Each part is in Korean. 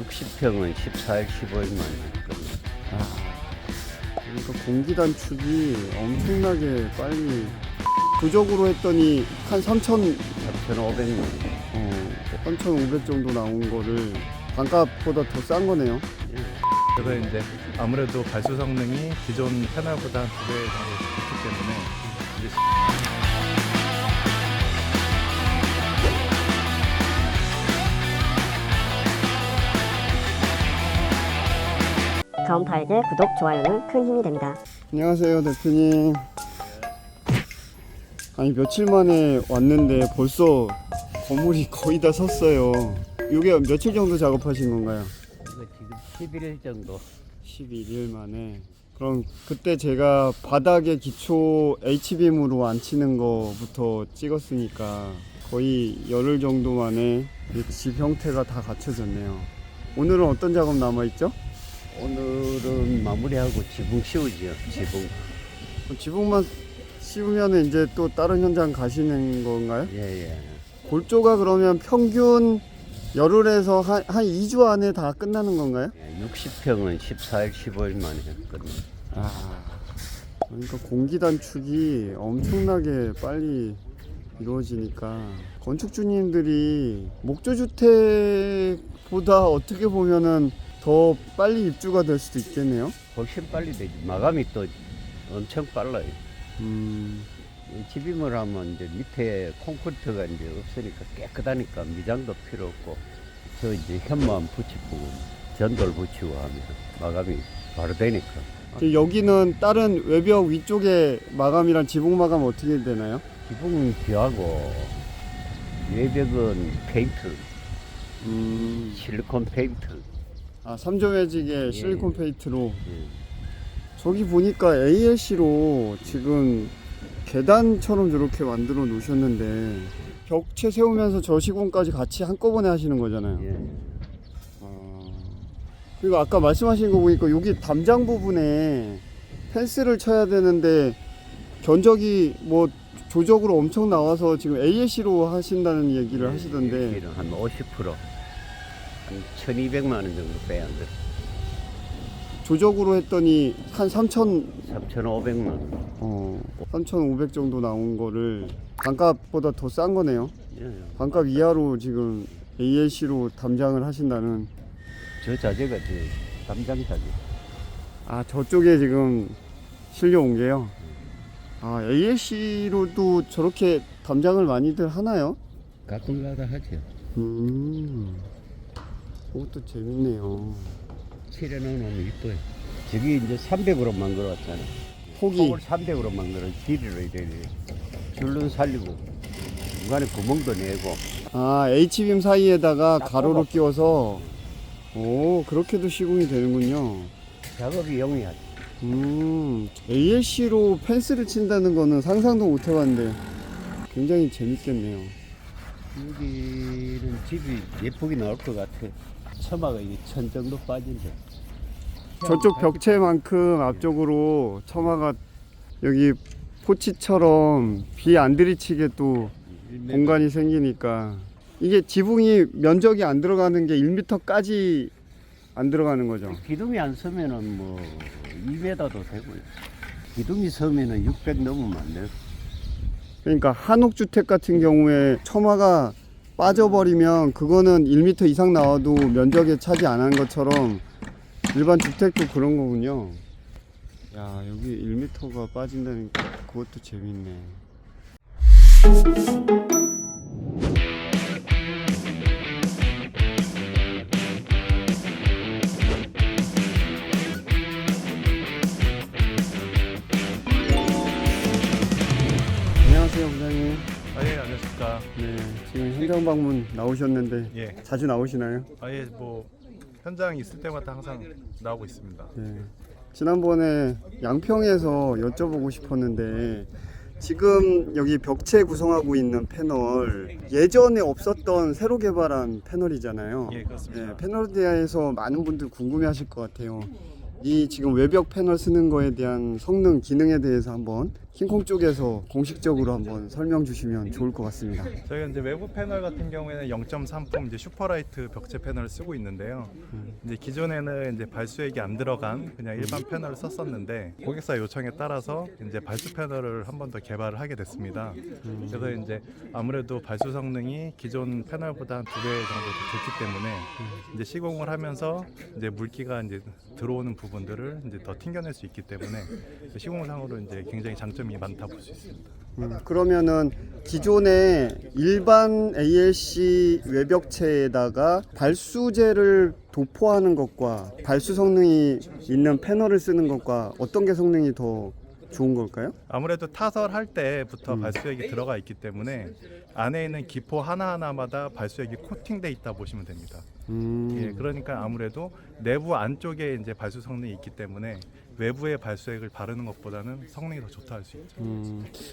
60평은 14일 15일 만에 했거든요. 그러니까 공기 단축이 엄청나게 빨리 부적으로 했더니 한 3,500만 3,500 정도 나온 거를 반값보다 더 싼 거네요. 그래서 이제 아무래도 발수 성능이 기존 패널보다 한 2배 정도 좋기 때문에 이제 가온파에게 구독, 좋아요는 큰 힘이 됩니다. 안녕하세요, 대표님. 아니, 며칠 만에 왔는데 벌써 건물이 거의 다 섰어요. 이게 며칠 정도 작업하신 건가요? 이거 지금 11일 정도. 11일 만에. 그럼 그때 제가 바닥에 기초 H빔으로 안 치는 거부터 찍었으니까 거의 열흘 정도 만에 이 집 형태가 다 갖춰졌네요. 오늘은 어떤 작업 남아있죠? 오늘은 마무리하고 지붕 씌우죠. 지붕만 씌우면 이제 또 다른 현장 가시는 건가요? 예. 골조가 그러면 평균 열흘에서 한 2주 안에 다 끝나는 건가요? 60평은 14일 15일 만에 했거든요. 그러니까 공기 단축이 엄청나게 빨리 이루어지니까 건축주님들이 목조주택보다 어떻게 보면은 더 빨리 입주가 될 수도 있겠네요. 훨씬 빨리 되지. 마감이 또 엄청 빨라요. 집임을 하면 이제 밑에 콘크리트가 이제 없으니까 깨끗하니까 미장도 필요 없고 저 이제 현만 붙이고 전돌 붙이고 하면 마감이 바로 되니까. 여기는 다른 외벽 위쪽에 마감이랑 지붕 마감 어떻게 되나요? 지붕은 비하고 외벽은 페인트, 실리콘 페인트. 3점 매직에 실리콘 페인트로. 예. 저기 보니까 ALC로 지금 계단처럼 저렇게 만들어 놓으셨는데 벽체 세우면서 저 시공까지 같이 한꺼번에 하시는 거잖아요. 예. 그리고 아까 말씀하신 거 보니까 여기 담장 부분에 펜스를 쳐야 되는데 견적이 뭐 조적으로 엄청 나와서 지금 ALC로 하신다는 얘기를 하시던데 한 50%, 한 1,200만 원 정도 빼야 안 돼. 조적으로 했더니 한 3,500만 원. 3,500 정도 나온 거를 반값보다 더 싼 거네요. 예. 반값 이하로 지금 ALC로 담장을 하신다는. 저 자재가 담장 자재. 저쪽에 지금 실려온 게요. ALC로도 저렇게 담장을 많이들 하나요? 가끔가다 하죠. 그것도 재밌네요. 칠해놓으면 이뻐요. 저기 이제 300으로 만들어왔잖아. 폭이. 폭을 300으로 만들어 길이로 이래 줄눈 살리고 중간에 구멍도 내고. H빔 사이에다가 딱 가로로 뽑아. 끼워서. 그렇게도 시공이 되는군요. 작업이 용이하지. ALC로 펜스를 친다는 거는 상상도 못 해봤는데 굉장히 재밌겠네요. 여기는 집이 예쁘게 나올 것 같아. 처마가 이게 1,000 정도 빠진대. 저쪽 벽체만큼 앞쪽으로 처마가 여기 포치처럼 비 안 들이치게 또 공간이 생기니까 이게 지붕이 면적이 안 들어가는 게 1m까지 안 들어가는 거죠. 기둥이 안 서면은 뭐 2m도 되고요. 기둥이 서면은 600 넘으면 안 돼요. 그러니까 한옥주택 같은 경우에 처마가 빠져버리면 그거는 1m 이상 나와도 면적에 차지 안 하는 것처럼 일반 주택도 그런 거군요. 야, 여기 1m가 빠진다니까 그것도 재밌네. 안녕하세요, 부장님. 예, 안녕하십니까. 네, 지금 현장 방문 나오셨는데 예. 자주 나오시나요? 뭐 현장 있을 때마다 항상 나오고 있습니다. 네. 지난번에 양평에서 여쭤보고 싶었는데 지금 여기 벽체 구성하고 있는 패널 예전에 없었던 새로 개발한 패널이잖아요. 예, 그렇습니다. 네, 패널에 대해서 많은 분들 궁금해하실 것 같아요. 이 지금 외벽 패널 쓰는 거에 대한 성능, 기능에 대해서 한번 킹콩 쪽에서 공식적으로 한번 설명 주시면 좋을 것 같습니다. 저희가 이제 외부 패널 같은 경우에는 0.3품 이제 슈퍼라이트 벽체 패널을 쓰고 있는데요. 이제 기존에는 이제 발수액이 안 들어간 그냥 일반 패널을 썼었는데 고객사 요청에 따라서 이제 발수 패널을 한 번 더 개발을 하게 됐습니다. 그래서 이제 아무래도 발수 성능이 기존 패널보다 한 2배 정도 더 좋기 때문에 이제 시공을 하면서 이제 물기가 이제 들어오는 부분들을 이제 더 튕겨낼 수 있기 때문에 시공상으로 이제 굉장히 장점이 많다 볼 수 있습니다. 그러면은 기존의 일반 ALC 외벽체에다가 발수제를 도포하는 것과 발수 성능이 있는 패널을 쓰는 것과 어떤 게 성능이 더 좋은 걸까요? 아무래도 타설할 때부터 발수액이 들어가 있기 때문에 안에 있는 기포 하나하나마다 발수액이 코팅돼 있다 보시면 됩니다. 예, 그러니까 아무래도 내부 안쪽에 이제 발수 성능이 있기 때문에 외부의 발수액을 바르는 것보다는 성능이 더 좋다 할 수 있죠.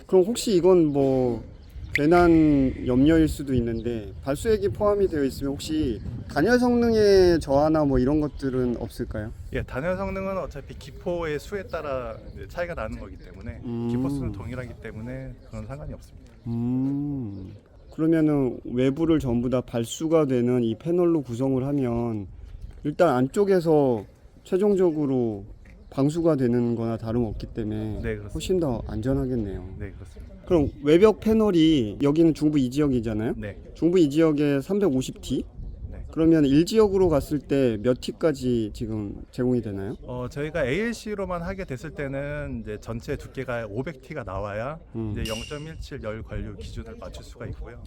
그럼 혹시 이건 뭐 괜한 염려일 수도 있는데 발수액이 포함이 되어 있으면 혹시 단열 성능의 저하나 뭐 이런 것들은 없을까요? 예, 단열 성능은 어차피 기포의 수에 따라 이제 차이가 나는 거기 때문에 기포 수는 동일하기 때문에 그런 상관이 없습니다. 그러면은 외부를 전부 다 발수가 되는 이 패널로 구성을 하면 일단 안쪽에서 최종적으로 방수가 되는 거나 다름없기 때문에 네, 그렇습니다. 훨씬 더 안전하겠네요. 네, 그렇습니다. 그럼 외벽 패널이 여기는 중부 2지역이잖아요. 네. 중부 2지역에 350T. 네. 그러면 1지역으로 갔을 때 몇 T까지 지금 제공이 되나요? 저희가 ALC로만 하게 됐을 때는 이제 전체 두께가 500T가 나와야 이제 0.17 열 관류 기준을 맞출 수가 있고요.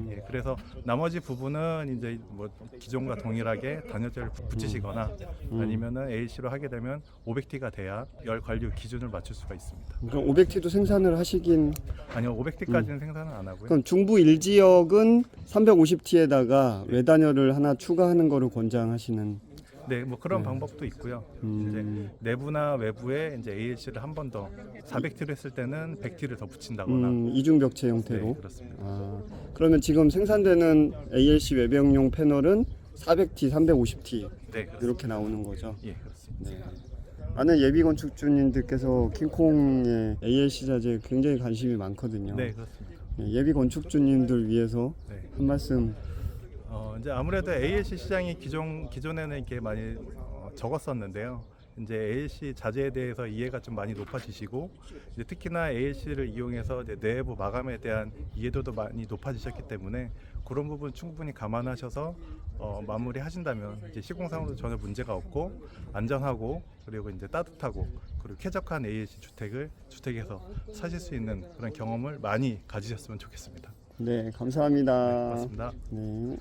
예, 그래서 나머지 부분은 이제 뭐 기존과 동일하게 단열재를 붙이시거나 아니면은 ALC로 하게 되면 500T가 돼야 열 관류 기준을 맞출 수가 있습니다. 그럼 500T도 생산을 하시긴. 아니요, 500T까지는 생산은 안 하고요. 그럼 중부 1지역은 350T에다가 외단열을 하나 추가하는 거를 권장하시는. 네, 뭐 그런 방법도 있고요. 이제 내부나 외부에 이제 ALC를 한 번 더 400T로 했을 때는 100T를 더 붙인다거나. 이중벽체 네, 형태로. 그렇습니다. 그러면 지금 생산되는 ALC 외벽용 패널은 400T, 350T 네, 그렇습니다. 이렇게 나오는 거죠. 예, 그렇습니다. 네. 많은 예비 건축주님들께서 킹콩의 ALC 자재에 굉장히 관심이 많거든요. 네, 그렇습니다. 예비 건축주님들 위해서 네. 한 말씀. 이제 아무래도 ALC 시장이 기존에는 이렇게 많이 적었었는데요. 이제 ALC 자재에 대해서 이해가 좀 많이 높아지시고 이제 특히나 ALC를 이용해서 이제 내부 마감에 대한 이해도도 많이 높아지셨기 때문에 그런 부분 충분히 감안하셔서 마무리하신다면 이제 시공상으로 전혀 문제가 없고 안전하고 그리고 이제 따뜻하고 그리고 쾌적한 ALC 주택에서 사실 수 있는 그런 경험을 많이 가지셨으면 좋겠습니다. 네, 감사합니다. 고맙습니다. 네.